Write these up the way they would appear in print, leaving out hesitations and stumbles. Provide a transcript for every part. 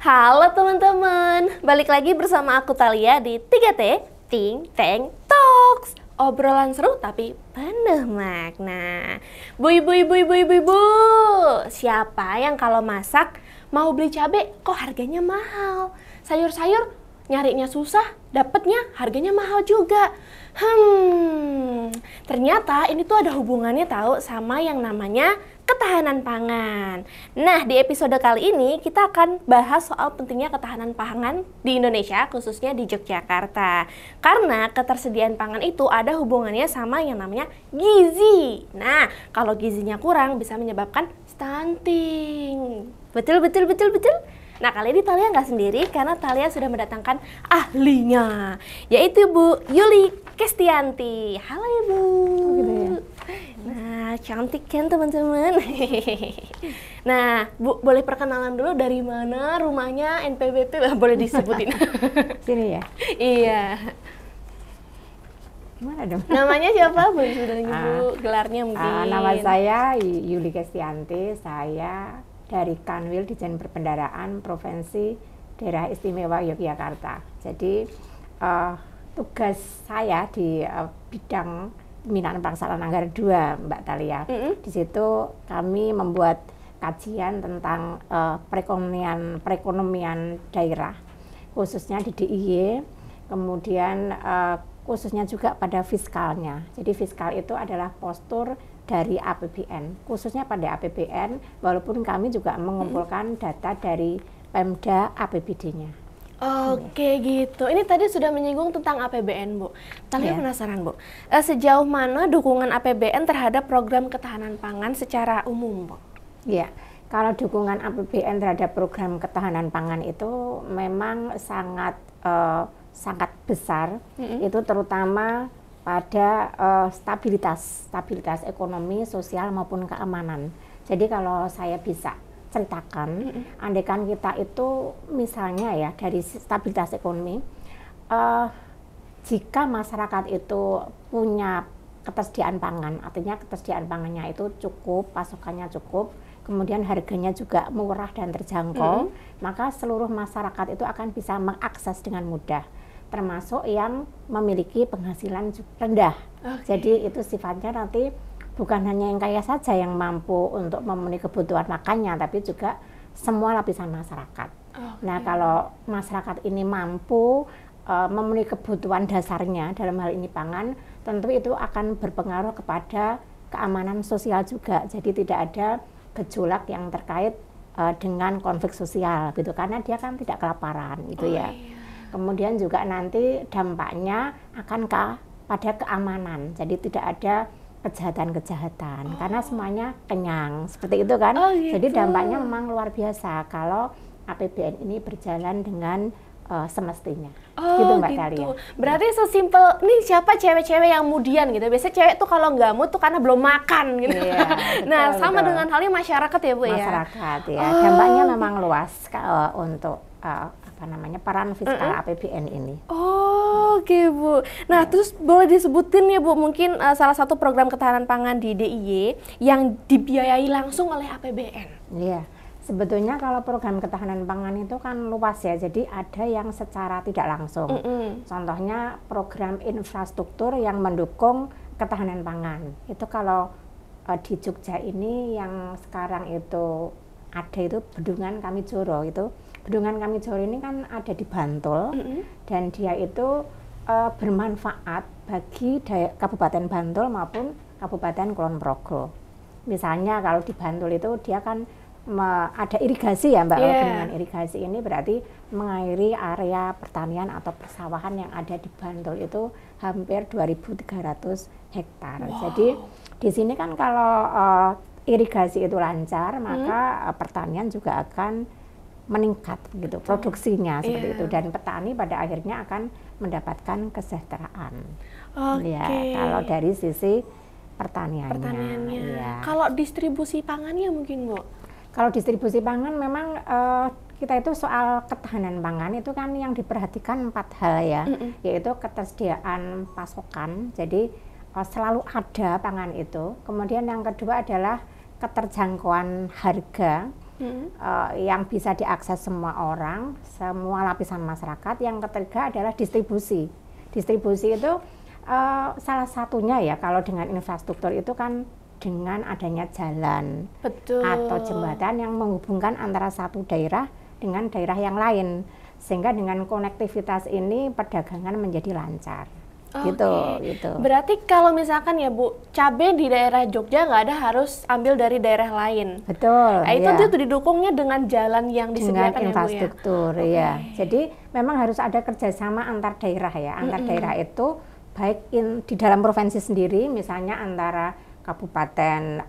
Halo teman-teman, balik lagi bersama aku Thalia di 3T Ting Teng Talks. Obrolan seru tapi penuh makna. Bu, siapa yang kalau masak mau beli cabai kok harganya mahal? Sayur-sayur nyarinya susah, dapetnya harganya mahal juga. Ternyata ini tuh ada hubungannya tahu sama yang namanya ketahanan pangan. Nah, di episode kali ini kita akan bahas soal pentingnya ketahanan pangan di Indonesia, khususnya di Yogyakarta. Karena ketersediaan pangan itu ada hubungannya sama yang namanya gizi. Nah, kalau gizinya kurang bisa menyebabkan stunting. Betul. Nah, kali ini Thalia nggak sendiri karena Thalia sudah mendatangkan ahlinya, yaitu Bu Yuli Kestianti. Halo Ibu. Gitu ya. Nah, cantik kan teman-teman. Nah, Bu, boleh perkenalan dulu dari mana rumahnya, NPWP, boleh disebutin. Sini ya? Iya. Gimana dong? Namanya siapa Bu? Sudah Bu, gelarnya mungkin. Nama saya Yuli Kestianti, saya dari Kanwil Ditjen Perbendaharaan Provinsi Daerah Istimewa Yogyakarta. Jadi tugas saya di bidang pembinaan pelaksanaan anggaran 2, Mbak Thalia. Di situ kami membuat kajian tentang perekonomian daerah, khususnya di DIY, kemudian khususnya juga pada fiskalnya. Jadi fiskal itu adalah postur dari APBN, khususnya pada APBN, walaupun kami juga mengumpulkan data dari Pemda APBD-nya. Oke gitu. Ini tadi sudah menyinggung tentang APBN, Bu. Thalia penasaran, Bu. Sejauh mana dukungan APBN terhadap program ketahanan pangan secara umum, Bu? Iya, kalau dukungan APBN terhadap program ketahanan pangan itu memang sangat besar. Itu terutama pada stabilitas ekonomi, sosial maupun keamanan. Jadi kalau saya bisa ceritakan, andaikan kita itu misalnya ya dari stabilitas ekonomi, jika masyarakat itu punya ketersediaan pangan, artinya ketersediaan pangannya itu cukup, pasokannya cukup, kemudian harganya juga murah dan terjangkau, maka seluruh masyarakat itu akan bisa mengakses dengan mudah, termasuk yang memiliki penghasilan rendah. Jadi itu sifatnya nanti bukan hanya yang kaya saja yang mampu untuk memenuhi kebutuhan makannya, tapi juga semua lapisan masyarakat. Nah, kalau masyarakat ini mampu memenuhi kebutuhan dasarnya, dalam hal ini pangan, tentu itu akan berpengaruh kepada keamanan sosial juga. Jadi tidak ada gejolak yang terkait dengan konflik sosial, gitu, karena dia kan tidak kelaparan, gitu ya. Kemudian juga nanti dampaknya akan pada keamanan, jadi tidak ada kejahatan-kejahatan, karena semuanya kenyang, seperti itu kan. Gitu. Jadi dampaknya memang luar biasa kalau APBN ini berjalan dengan semestinya. Gitu Mbak Thalia. Berarti sesimpel, nih siapa cewek-cewek yang mudian gitu. Biasanya cewek tuh kalau nggak mood tuh karena belum makan gitu. Nah, sama dengan halnya masyarakat ya Bu ya? Masyarakat ya, dampaknya memang luas untuk peran fiskal APBN ini. Oke Bu. Nah, terus boleh disebutin ya Bu, mungkin salah satu program ketahanan pangan di DIY yang dibiayai langsung oleh APBN. Iya, sebetulnya kalau program ketahanan pangan itu kan luas ya, jadi ada yang secara tidak langsung. Contohnya program infrastruktur yang mendukung ketahanan pangan. Itu kalau di Jogja ini yang sekarang itu ada itu Bendungan Kamijoro itu. Bendungan Kamijoro ini kan ada di Bantul, dan dia itu bermanfaat bagi Kabupaten Bantul maupun Kabupaten Kulon Progo. Misalnya kalau di Bantul itu dia kan ada irigasi ya Mbak, bendungan irigasi ini berarti mengairi area pertanian atau persawahan yang ada di Bantul itu hampir 2.300 hektar. Jadi di sini kan kalau irigasi itu lancar, maka pertanian juga akan meningkat gitu, produksinya seperti itu, dan petani pada akhirnya akan mendapatkan kesejahteraan. Ya, kalau dari sisi pertaniannya. Ya. Kalau distribusi pangannya mungkin Bu? Kalau distribusi pangan memang kita itu soal ketahanan pangan itu kan yang diperhatikan 4 hal ya, yaitu ketersediaan pasokan, jadi selalu ada pangan itu. Kemudian yang kedua adalah keterjangkauan harga. yang bisa diakses semua orang, semua lapisan masyarakat. Yang ketiga adalah distribusi. Distribusi itu salah satunya ya, kalau dengan infrastruktur itu kan dengan adanya jalan atau jembatan yang menghubungkan antara satu daerah dengan daerah yang lain, sehingga dengan konektivitas ini perdagangan menjadi lancar. Gitu. Berarti kalau misalkan ya Bu, cabai di daerah Jogja nggak ada harus ambil dari daerah lain. Betul. Nah, itu didukungnya dengan jalan yang disediakan dengan infrastruktur, ya. Jadi memang harus ada kerjasama antar daerah ya. Antar daerah itu baik di dalam provinsi sendiri, misalnya antara Kabupaten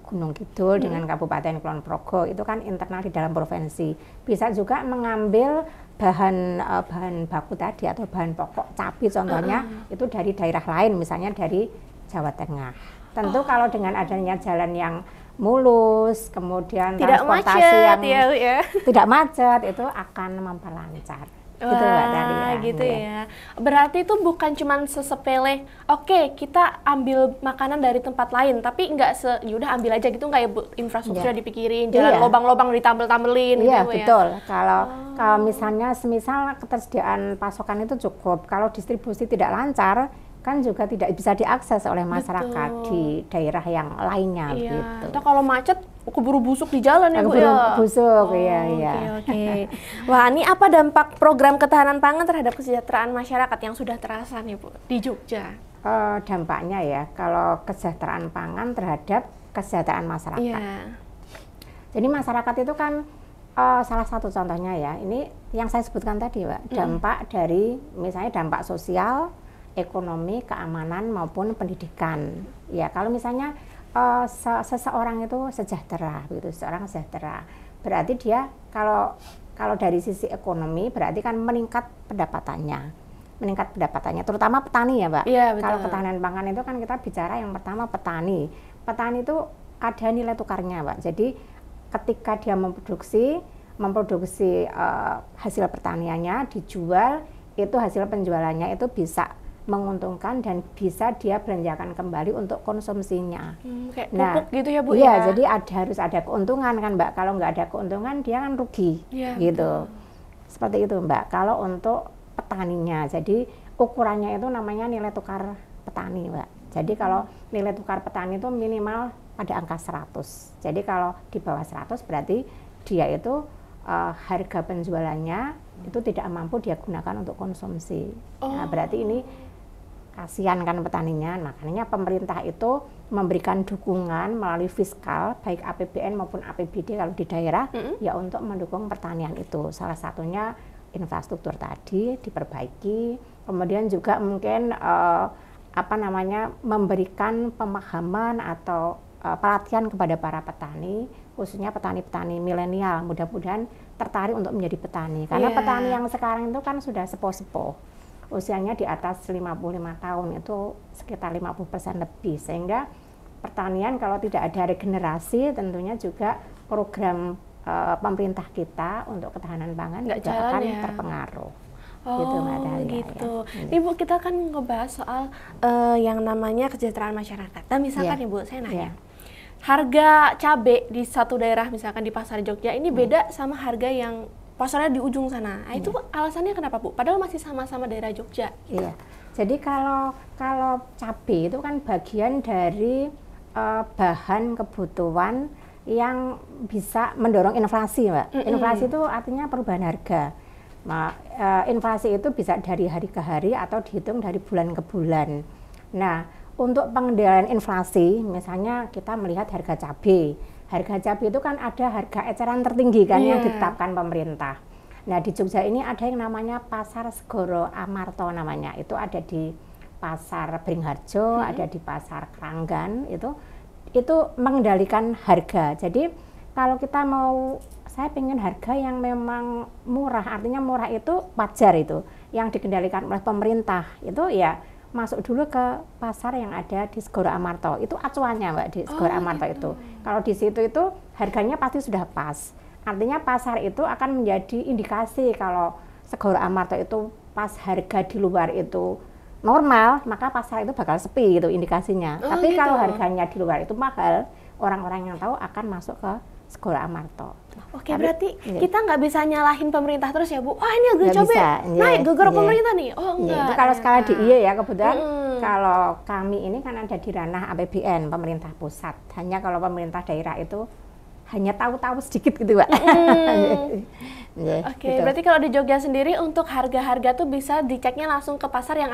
Gunung Kidul dengan Kabupaten Kulon Progo, itu kan internal di dalam provinsi. Bisa juga mengambil bahan baku tadi atau bahan pokok cabai contohnya itu dari daerah lain, misalnya dari Jawa Tengah. Tentu kalau dengan adanya jalan yang mulus, kemudian tidak transportasi macet, yang tidak macet, itu akan memperlancar. Gitu ya. Berarti itu bukan cuma sesepele, oke, kita ambil makanan dari tempat lain, tapi nggak yaudah ambil aja gitu, nggak ya Bu? Infrastruktur dipikirin, jalan lobang-lobang ditambel-tambelin gitu Bu ya? Betul. Kalau misalnya semisal ketersediaan pasokan itu cukup, kalau distribusi tidak lancar, kan juga tidak bisa diakses oleh masyarakat di daerah yang lainnya gitu. Atau kalau macet keburu busuk di jalan ya Bu ya? Keburu busuk, Oke. Wah, ini apa dampak program ketahanan pangan terhadap kesejahteraan masyarakat yang sudah terasa nih Bu di Jogja? Dampaknya ya, kalau kesejahteraan pangan terhadap kesejahteraan masyarakat. Jadi masyarakat itu kan salah satu contohnya ya, ini yang saya sebutkan tadi Pak, dampak dari misalnya dampak sosial, ekonomi, keamanan maupun pendidikan. Ya, kalau misalnya seseorang itu sejahtera, begitu, seseorang sejahtera, berarti dia kalau dari sisi ekonomi berarti kan meningkat pendapatannya, terutama petani ya, Mbak. Kalau ketahanan pangan itu kan kita bicara yang pertama petani. Petani itu ada nilai tukarnya, Mbak. Jadi ketika dia memproduksi hasil pertaniannya dijual, itu hasil penjualannya itu bisa menguntungkan dan bisa dia belanjakan kembali untuk konsumsinya. Kayak pupuk gitu ya Bu ya? Jadi harus ada keuntungan kan Mbak. Kalau nggak ada keuntungan dia kan rugi gitu. Seperti itu Mbak. Kalau untuk petaninya, jadi ukurannya itu namanya nilai tukar petani Mbak. Jadi kalau nilai tukar petani itu minimal pada angka 100. Jadi kalau di bawah 100 berarti dia itu harga penjualannya itu tidak mampu dia gunakan untuk konsumsi. Nah, berarti ini kasihan kan petaninya. Makanya pemerintah itu memberikan dukungan melalui fiskal baik APBN maupun APBD kalau di daerah ya untuk mendukung pertanian itu. Salah satunya infrastruktur tadi diperbaiki, kemudian juga mungkin memberikan pemahaman atau pelatihan kepada para petani, khususnya petani-petani milenial, mudah-mudahan tertarik untuk menjadi petani. Karena petani yang sekarang itu kan sudah sepuh-sepuh. Usianya di atas 55 tahun, itu sekitar 50% lebih, sehingga pertanian kalau tidak ada regenerasi tentunya juga program pemerintah kita untuk ketahanan pangan juga akan terpengaruh. Gitu Mbak Dahlia. Gitu. Ibu, kita kan ngebahas soal yang namanya kesejahteraan masyarakat. Dan misalkan Ibu, saya nanya, harga cabai di satu daerah misalkan di pasar Jogja ini beda sama harga yang pasarnya di ujung sana. Nah, itu alasannya kenapa Bu? Padahal masih sama-sama daerah Jogja. Iya. Jadi kalau cabai itu kan bagian dari bahan kebutuhan yang bisa mendorong inflasi, Mbak. Inflasi itu artinya perubahan harga. Inflasi itu bisa dari hari ke hari atau dihitung dari bulan ke bulan. Nah, untuk pengendalian inflasi, misalnya kita melihat harga cabai. Harga cabai itu kan ada harga eceran tertinggi kan yang ditetapkan pemerintah. Nah, di Jogja ini ada yang namanya Pasar Segoro Amarto namanya. Itu ada di Pasar Beringharjo, ada di Pasar Keranggan, itu mengendalikan harga. Jadi kalau kita saya pengen harga yang memang murah, artinya murah itu wajar itu, yang dikendalikan oleh pemerintah, itu ya masuk dulu ke pasar yang ada di Segoro Amarto. Itu acuannya Mbak, di Segoro Amarto itu. Kalau di situ itu harganya pasti sudah pas. Artinya pasar itu akan menjadi indikasi kalau Segoro Amarto itu pas harga di luar itu normal, maka pasar itu bakal sepi gitu indikasinya. Tapi kalau harganya di luar itu mahal, orang-orang yang tahu akan masuk ke Segoro Amarto. Oke, berarti kita nggak bisa nyalahin pemerintah terus ya Bu. Oh ini harga cabai naik gara-gara pemerintah nih. Oh enggak. Itu kalau skala di IE ya kebetulan kalau kami ini kan ada di ranah APBN pemerintah pusat. Hanya kalau pemerintah daerah itu hanya tahu-tahu sedikit gitu Pak. Oke, berarti kalau di Jogja sendiri untuk harga-harga tuh bisa diceknya langsung ke pasar yang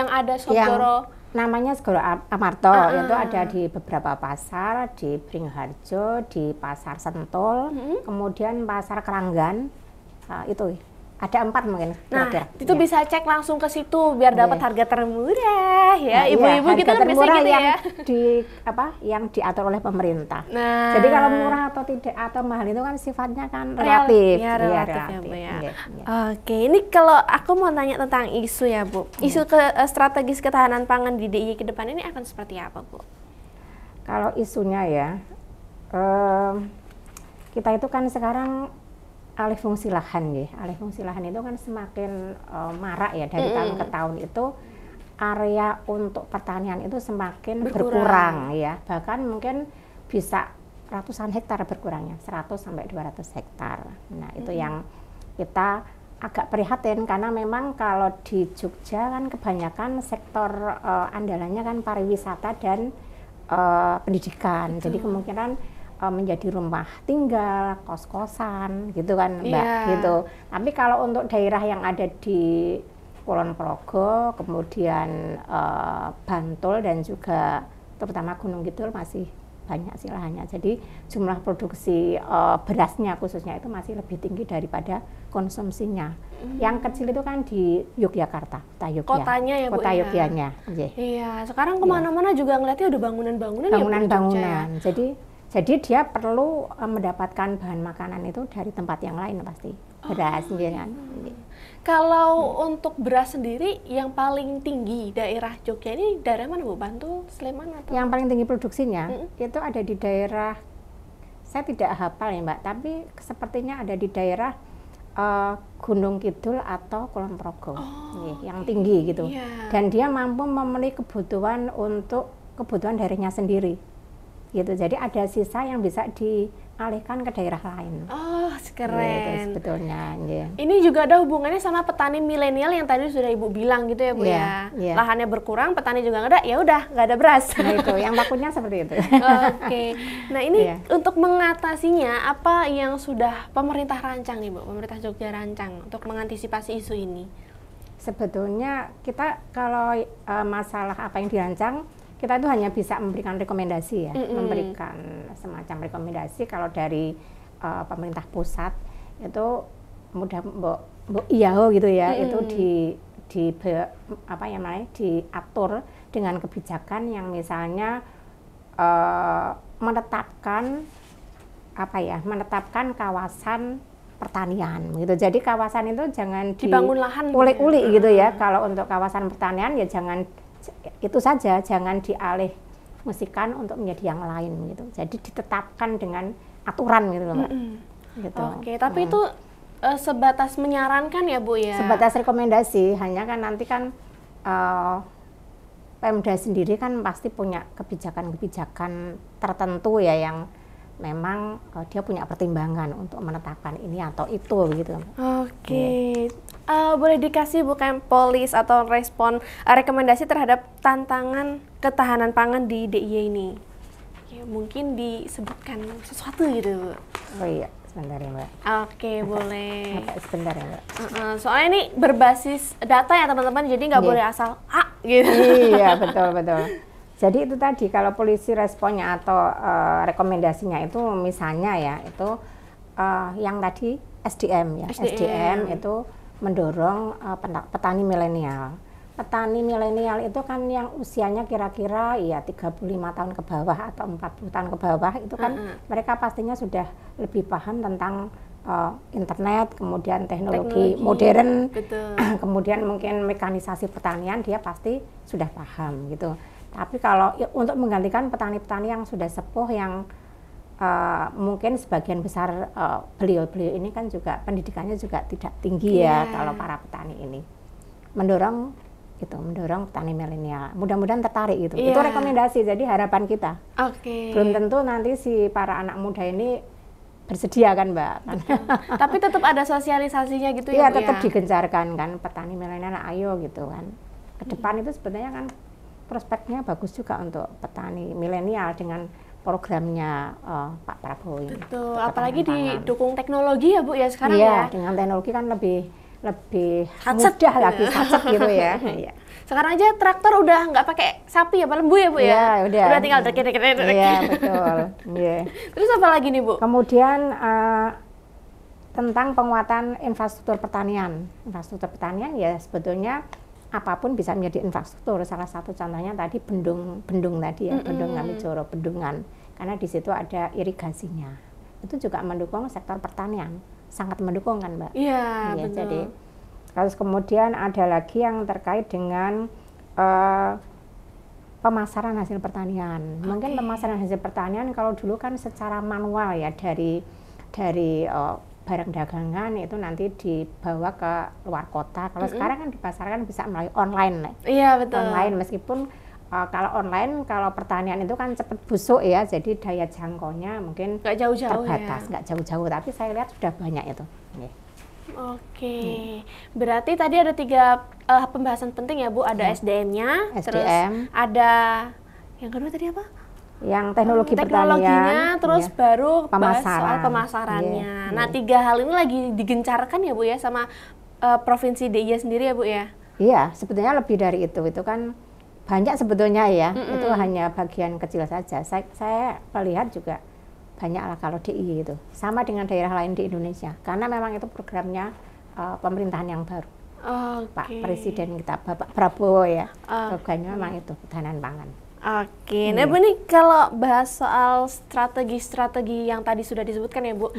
ada Segoro. Namanya Segoro Amarto, itu ada di beberapa pasar, di Beringharjo, di Pasar Sentul, kemudian Pasar Keranggan, itu ada 4 mungkin. Nah, itu bisa cek langsung ke situ biar dapat harga termurah ya, ibu-ibu gitu kan biasanya gitu yang ya. Yang diatur oleh pemerintah. Nah, jadi kalau murah atau tidak atau mahal itu kan sifatnya kan relatif. Ya, relatif ya Bu ya. Oke, ini kalau aku mau tanya tentang isu ya Bu. Isu strategis ketahanan pangan di DIY ke depan ini akan seperti apa Bu? Kalau isunya ya, kita itu kan sekarang alih fungsi lahan ya. Alih fungsi lahan itu kan semakin marak ya dari tahun ke tahun itu area untuk pertanian itu semakin berkurang ya. Bahkan mungkin bisa ratusan hektar berkurangnya, 100 sampai 200 hektar. Nah, itu yang kita agak prihatin karena memang kalau di Jogja kan kebanyakan sektor andalannya kan pariwisata dan pendidikan. Jadi kemungkinan menjadi rumah tinggal, kos-kosan gitu kan Mbak, gitu. Tapi kalau untuk daerah yang ada di Kulon Progo, kemudian Bantul dan juga terutama Gunung Kidul masih banyak sih lahannya. Jadi jumlah produksi berasnya khususnya itu masih lebih tinggi daripada konsumsinya. Yang kecil itu kan di Yogyakarta, kotanya ya Bu. Kota Yogyanya. Iya, sekarang kemana-mana juga ngeliatnya udah bangunan-bangunan ya Bu. Bangunan-bangunan. Jadi dia perlu mendapatkan bahan makanan itu dari tempat yang lain pasti. Beras kan. Kalau untuk beras sendiri yang paling tinggi daerah Jogja ini daerah mana Bu? Bantul, Sleman atau? Yang paling tinggi produksinya itu ada di daerah, saya tidak hafal ya Mbak, tapi sepertinya ada di daerah Gunung Kidul atau Kulon Progo, yang tinggi gitu. Dan dia mampu memenuhi kebutuhan daerahnya sendiri. Gitu. Jadi ada sisa yang bisa dialihkan ke daerah lain. Oh, keren. Gitu, sebetulnya. Ini juga ada hubungannya sama petani milenial yang tadi sudah Ibu bilang gitu ya Bu ya. Lahannya berkurang, petani juga nggak ada, ya udah nggak ada beras. Nah itu, yang takutnya seperti itu. Oke. Nah ini untuk mengatasinya apa yang sudah pemerintah rancang nih Bu, pemerintah Jogja rancang untuk mengantisipasi isu ini? Sebetulnya kita kalau masalah apa yang dirancang, kita itu hanya bisa memberikan rekomendasi ya, memberikan semacam rekomendasi. Kalau dari pemerintah pusat itu mudah gitu ya, itu diatur dengan kebijakan yang misalnya menetapkan kawasan pertanian gitu. Jadi kawasan itu jangan dibangun lahan uli gitu ya. Kalau untuk kawasan pertanian ya jangan itu saja, jangan dialih fungsikan untuk menjadi yang lain gitu. Jadi ditetapkan dengan aturan gitu loh Mbak. Gitu. Oke, tapi itu sebatas menyarankan ya Bu ya? Sebatas rekomendasi, hanya kan nanti kan Pemda sendiri kan pasti punya kebijakan-kebijakan tertentu ya yang memang dia punya pertimbangan untuk menetapkan ini atau itu begitu. Oke. Boleh dikasih bukan polis atau respon rekomendasi terhadap tantangan ketahanan pangan di DIY ini? Ya, mungkin disebutkan sesuatu gitu. Oh iya, sebentar ya Mbak. Oke, boleh. Sebentar ya Mbak. Soalnya ini berbasis data ya teman-teman, jadi nggak boleh asal gitu. Iya, betul. Jadi itu tadi kalau polisi responnya atau rekomendasinya itu misalnya ya itu yang tadi SDM ya. SDM itu mendorong petani milenial. Petani milenial itu kan yang usianya kira-kira ya 35 tahun ke bawah atau 40 tahun ke bawah itu kan mereka pastinya sudah lebih paham tentang internet, kemudian teknologi modern, kemudian mungkin mekanisasi pertanian dia pasti sudah paham gitu. Tapi kalau untuk menggantikan petani-petani yang sudah sepuh yang mungkin sebagian besar beliau-beliau ini kan juga pendidikannya juga tidak tinggi ya kalau para petani ini. Mendorong petani milenial. Mudah-mudahan tertarik gitu. Itu rekomendasi, jadi harapan kita. Belum tentu nanti si para anak muda ini bersedia kan Mbak. Tapi tetap ada sosialisasinya gitu ya, ya Bu tetap ya? digencarkan kan, petani milenial ayo gitu kan. Ke depan itu sebenarnya kan prospeknya bagus juga untuk petani milenial dengan programnya Pak Prabowo ini. Betul, apalagi didukung teknologi ya Bu ya sekarang ya. ya? Dengan teknologi kan lebih Satset mudah lagi, satset gitu ya. Iya. Sekarang aja traktor udah nggak pakai sapi apa lembu ya Bu ya? Iya, Udah tinggal dek. Iya, betul. Yeah. Terus apa lagi nih Bu? Kemudian tentang penguatan infrastruktur pertanian. Infrastruktur pertanian ya sebetulnya apapun bisa menjadi infrastruktur. Salah satu contohnya tadi bendung tadi ya, bendung Ngamijoro, bendungan. Karena di situ ada irigasinya. Itu juga mendukung sektor pertanian. Sangat mendukung kan Mbak? Iya, betul. Jadi terus kemudian ada lagi yang terkait dengan pemasaran hasil pertanian. Mungkin pemasaran hasil pertanian kalau dulu kan secara manual ya dari barang dagangan itu nanti dibawa ke luar kota. Kalau sekarang kan dipasarkan bisa melalui online. Iya, betul. Online meskipun kalau online, kalau pertanian itu kan cepat busuk ya, jadi daya jangkaunya mungkin nggak jauh-jauh terbatas, ya? Nggak jauh-jauh. Tapi saya lihat sudah banyak itu. Oke, berarti tadi ada 3 pembahasan penting ya Bu, ada SDM-nya, terus ada yang kedua tadi apa? Yang teknologinya, pertanian, terus baru pemasaran. soal pemasarannya. Nah, 3 hal ini lagi digencarkan ya Bu ya sama Provinsi DIY sendiri ya Bu ya? Iya, sebetulnya lebih dari itu kan banyak sebetulnya ya, itu hanya bagian kecil saja. Saya melihat juga banyaklah kalau DIY itu, sama dengan daerah lain di Indonesia, karena memang itu programnya pemerintahan yang baru. Pak Presiden kita, Bapak Prabowo ya, programnya memang itu ketahanan pangan. Nah Bu, ini kalau bahas soal strategi-strategi yang tadi sudah disebutkan ya Bu,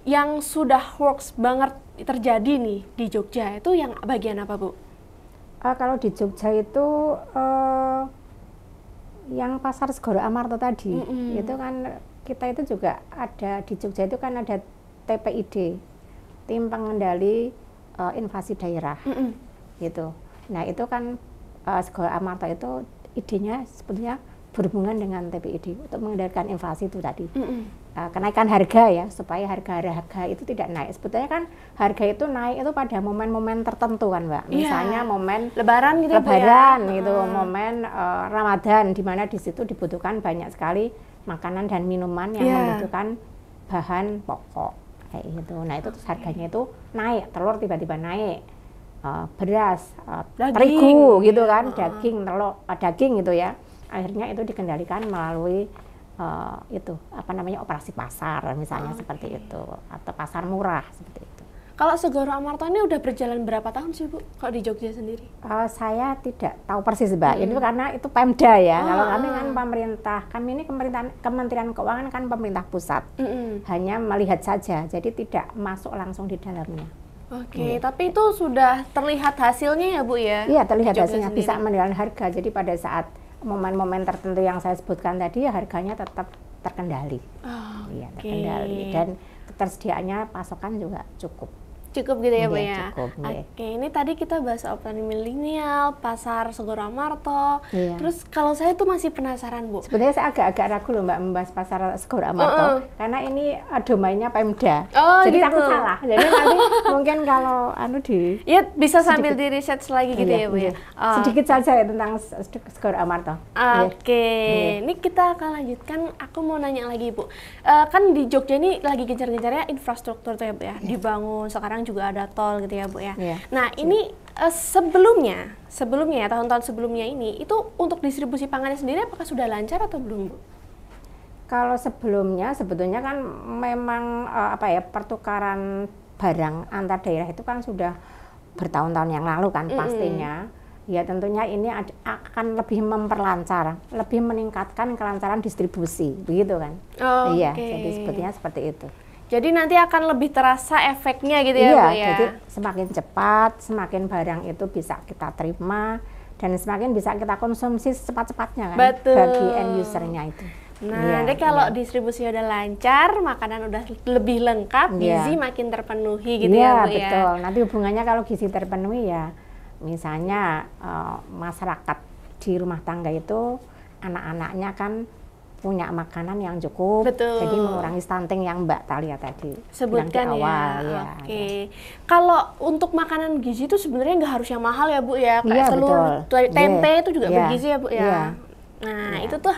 yang sudah works banget terjadi nih di Jogja, itu yang bagian apa Bu? Kalau di Jogja itu yang pasar Segoro Amarto tadi, itu kan kita itu juga ada di Jogja itu kan ada TPID, Tim Pengendali Invasi Daerah, gitu. Nah itu kan Segoro Amarto itu idenya sebetulnya berhubungan dengan TPID untuk mengendalikan inflasi itu tadi. Kenaikan harga ya, supaya harga itu tidak naik. Sebetulnya kan harga itu naik itu pada momen-momen tertentu kan Mbak. Misalnya momen Lebaran gitu gitu, momen Ramadan, di mana di situ dibutuhkan banyak sekali makanan dan minuman yang membutuhkan bahan pokok kayak gitu. Nah itu terus harganya itu naik, telur tiba-tiba naik, beras, terigu gitu kan, daging, telur, daging gitu ya. Akhirnya itu dikendalikan melalui operasi pasar misalnya seperti itu, atau pasar murah seperti itu. Kalau Segoro Amarto ini udah berjalan berapa tahun sih Bu, kalau di Jogja sendiri? Saya tidak tahu persis Mbak, itu karena itu Pemda ya. Kalau kami kan pemerintah, kami ini Kementerian Keuangan kan pemerintah pusat, hanya melihat saja, jadi tidak masuk langsung di dalamnya. Tapi itu sudah terlihat hasilnya ya Bu ya? Iya, terlihat hasilnya, bisa mengendalikan harga. Jadi pada saat momen-momen tertentu yang saya sebutkan tadi ya harganya tetap terkendali. Terkendali, dan ketersediaannya pasokan juga cukup gitu ya Bu ya? Cukup, ini tadi kita bahas soal petani milenial, pasar Segoro Amarto. Terus kalau saya tuh masih penasaran Bu, sebenarnya saya agak ragu loh Mbak membahas pasar Segoro Amarto, karena ini domainnya Pemda, jadi takut salah. Jadi nanti mungkin kalau bisa sambil di research lagi gitu ya Bu ya? Sedikit saja ya tentang Segoro Amarto. Ini kita akan lanjutkan. Aku mau nanya lagi Bu, kan di Jogja ini lagi gencar-gencarnya infrastruktur tuh ya Bu ya, dibangun, sekarang juga ada tol gitu ya Bu ya. Nah ini sebelumnya ya, tahun-tahun sebelumnya ini itu untuk distribusi pangannya sendiri apakah sudah lancar atau belum Bu? Kalau sebelumnya sebetulnya kan memang pertukaran barang antar daerah itu kan sudah bertahun-tahun yang lalu kan pastinya. Ya tentunya ini akan lebih memperlancar, lebih meningkatkan kelancaran distribusi, begitu kan? Jadi sebetulnya seperti itu. Jadi nanti akan lebih terasa efeknya gitu ya Bu ya? Jadi semakin cepat, semakin barang itu bisa kita terima, dan semakin bisa kita konsumsi secepat-cepatnya kan, bagi end usernya itu. Nah, kalau distribusinya udah lancar, makanan udah lebih lengkap, gizi makin terpenuhi gitu ya Bu ya? Betul, nanti hubungannya kalau gizi terpenuhi ya, misalnya masyarakat di rumah tangga itu, anak-anaknya kan punya makanan yang cukup. Betul. Jadi mengurangi stunting yang Mbak Thalia tadi sebutkan bilang di awal. Ya. Oke. Kalau untuk makanan gizi itu sebenarnya nggak harus yang mahal ya Bu ya. Kayak Iya, telur, tempe itu juga Iya. bergizi ya Bu ya. Iya. Nah, itu tuh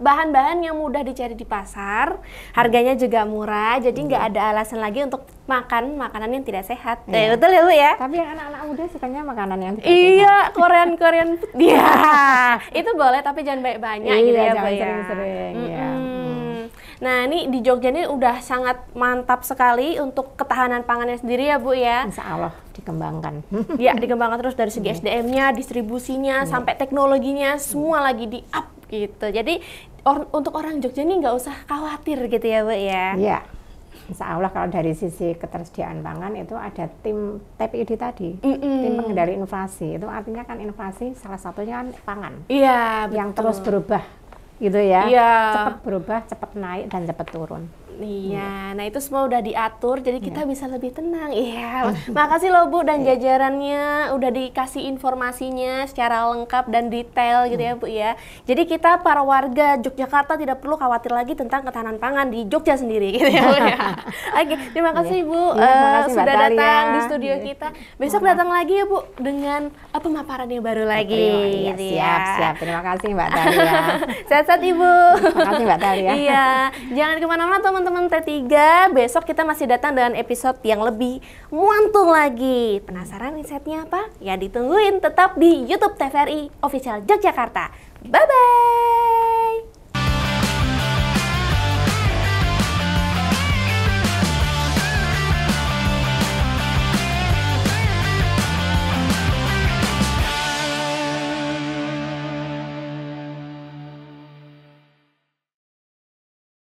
bahan-bahan yang mudah dicari di pasar, harganya juga murah, jadi nggak ada alasan lagi untuk makan makanan yang tidak sehat. Betul ya Bu ya? Tapi yang anak-anak muda sukanya makanan yang tidak Iya, sehat. Korean iya. Itu boleh tapi jangan banyak-banyak gitu ya Bu ya. Sering-sering ya. Nah, ini di Jogja ini udah sangat mantap sekali untuk ketahanan pangannya sendiri ya Bu ya. Insya Allah dikembangkan. Ya, dikembangkan terus dari segi SDM-nya, distribusinya, sampai teknologinya, semua lagi di-up gitu. Jadi untuk orang Jogja ini nggak usah khawatir gitu ya Bu ya. Iya. Insya Allah kalau dari sisi ketersediaan pangan itu ada tim TPID tadi, tim pengendali inflasi. Itu artinya kan inflasi salah satunya kan pangan. Iya, betul. Yang terus berubah gitu ya. Iya. Cepat berubah, cepat naik dan cepat turun. Iya, nah itu semua udah diatur, jadi kita bisa lebih tenang. Iya, makasih loh Bu dan jajarannya udah dikasih informasinya secara lengkap dan detail gitu ya Bu ya. Jadi kita para warga Yogyakarta tidak perlu khawatir lagi tentang ketahanan pangan di Jogja sendiri gitu ya Bu ya. Oke, terima kasih Bu sudah datang di studio kita. Besok datang lagi ya Bu dengan pemaparan yang baru lagi. Gitu Siap. Terima kasih Mbak Thalia. Sehat-sehat Ibu. Terima kasih Mbak Thalia. Iya, jangan kemana-mana teman-teman T3. Besok kita masih datang dengan episode yang lebih muantung lagi. Penasaran insight-nya apa? Ya ditungguin tetap di YouTube TVRI Official Yogyakarta. Bye-bye!